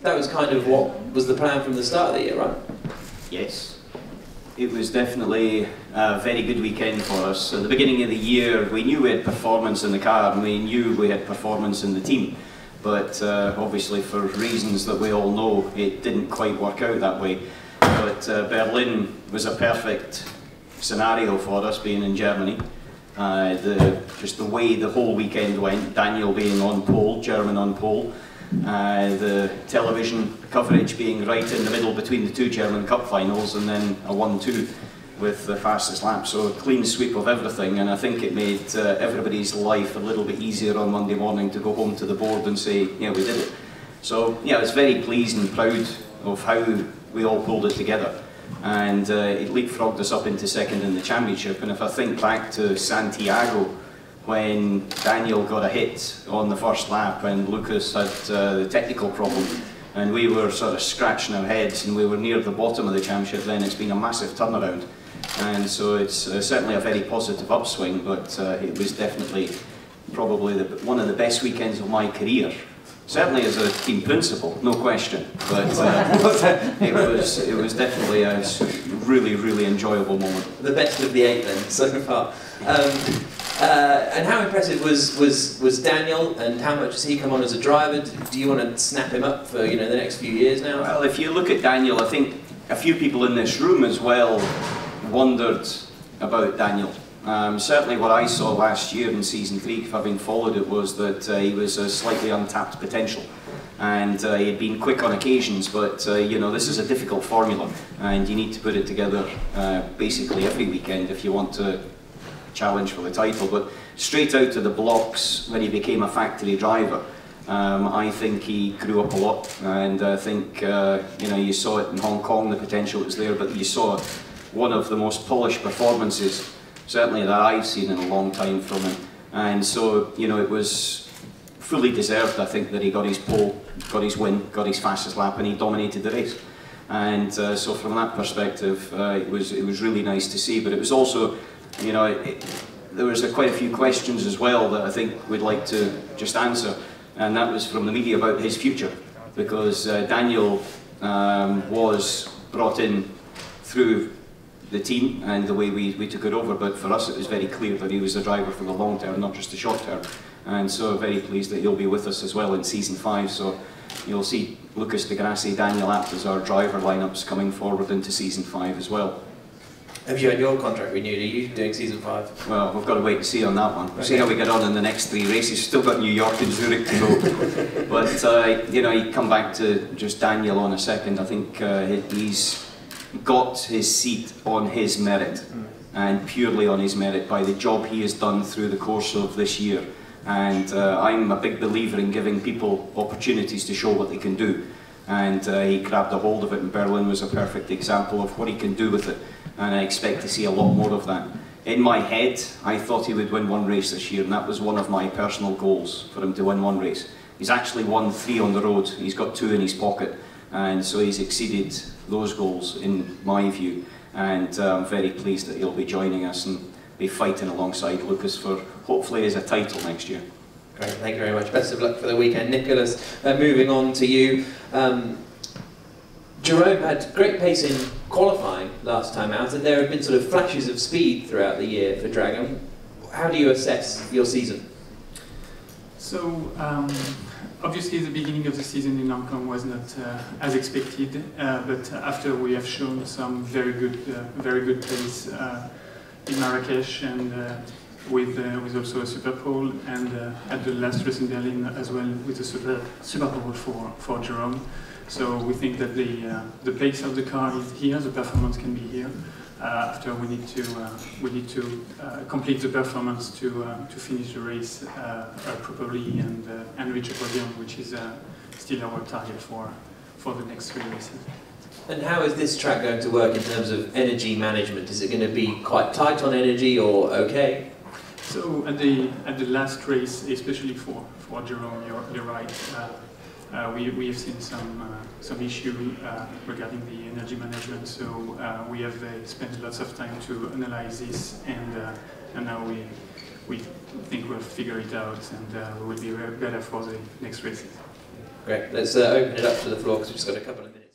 That was kind of what was the plan from the start of the year, right? Yes. It was definitely a very good weekend for us. At the beginning of the year, we knew we had performance in the car and we knew we had performance in the team. But obviously for reasons that we all know, it didn't quite work out that way. But Berlin was a perfect scenario for us, being in Germany. Just the way the whole weekend went, Daniel being on pole, German on pole, the television coverage being right in the middle between the two German Cup finals, and then a 1-2 with the fastest lap. So a clean sweep of everything, and I think it made everybody's life a little bit easier on Monday morning to go home to the board and say, yeah, we did it. So yeah, I was very pleased and proud of how we all pulled it together. And it leapfrogged us up into second in the championship. And if I think back to Santiago, when Daniel got a hit on the first lap and Lucas had the technical problem and we were sort of scratching our heads and we were near the bottom of the championship, then it's been a massive turnaround. And so it's certainly a very positive upswing, but it was definitely probably one of the best weekends of my career. Certainly as a team principal, no question, but it was definitely a really, really enjoyable moment. The best of the 8 then, so far. And how impressive was Daniel, and how much has he come on as a driver? Do you want to snap him up for the next few years now? Well, if you look at Daniel, I think a few people in this room as well wondered about Daniel. Certainly what I saw last year in season 3, having followed it, was that he was a slightly untapped potential. And he had been quick on occasions, but this is a difficult formula and you need to put it together basically every weekend if you want to challenge for the title. But straight out of the blocks when he became a factory driver, I think he grew up a lot, and I think you saw it in Hong Kong, the potential was there, but you saw one of the most polished performances certainly that I've seen in a long time from him. And so it was fully deserved, I think, that he got his pole, got his win, got his fastest lap, and he dominated the race. And so from that perspective, it was really nice to see. But it was also, there was quite a few questions as well that I think we'd like to just answer, and that was from the media about his future, because Daniel was brought in through the team and the way we took it over, but for us it was very clear that he was a driver for the long term, not just the short term. And so very pleased that he'll be with us as well in season 5. So you'll see Lucas de Grassi, Daniel Abt as our driver lineups coming forward into season 5 as well. Have you had your contract renewed? Are you doing season 5? Well, we've got to wait and see on that one. We'll see how we get on in the next 3 races. Still got New York and Zurich to go. But you come back to just Daniel on a second. I think he's got his seat on his merit, and purely on his merit, by the job he has done through the course of this year. And I'm a big believer in giving people opportunities to show what they can do. And he grabbed a hold of it, and Berlin was a perfect example of what he can do with it. And I expect to see a lot more of that. In my head, I thought he would win 1 race this year, and that was one of my personal goals, for him to win 1 race. He's actually won 3 on the road. He's got 2 in his pocket. And so he's exceeded those goals in my view, and I'm very pleased that he'll be joining us and be fighting alongside Lucas for hopefully as a title next year. Great, thank you very much. Best of luck for the weekend. Nicolas, moving on to you. Jerome had great pace in qualifying last time out, and there have been sort of flashes of speed throughout the year for Drago. How do you assess your season? So, obviously the beginning of the season in Hong Kong was not as expected, but after we have shown some very good pace in Marrakesh, and with also a Super Pole, and at the last race in Berlin as well with a Super Pole for Jerome. So we think that the pace of the car is here, the performance can be here. After we need to complete the performance to finish the race properly and reach a podium, which is still our target for the next 3 races. And how is this track going to work in terms of energy management? Is it going to be quite tight on energy, or okay? So at the last race, especially for Jerome, you're right. We have seen some issue regarding the energy management, so we have spent lots of time to analyze this, and now we think we'll figure it out, and we will be better for the next races. Great. Let's open it up to the floor because we've just got a couple of minutes.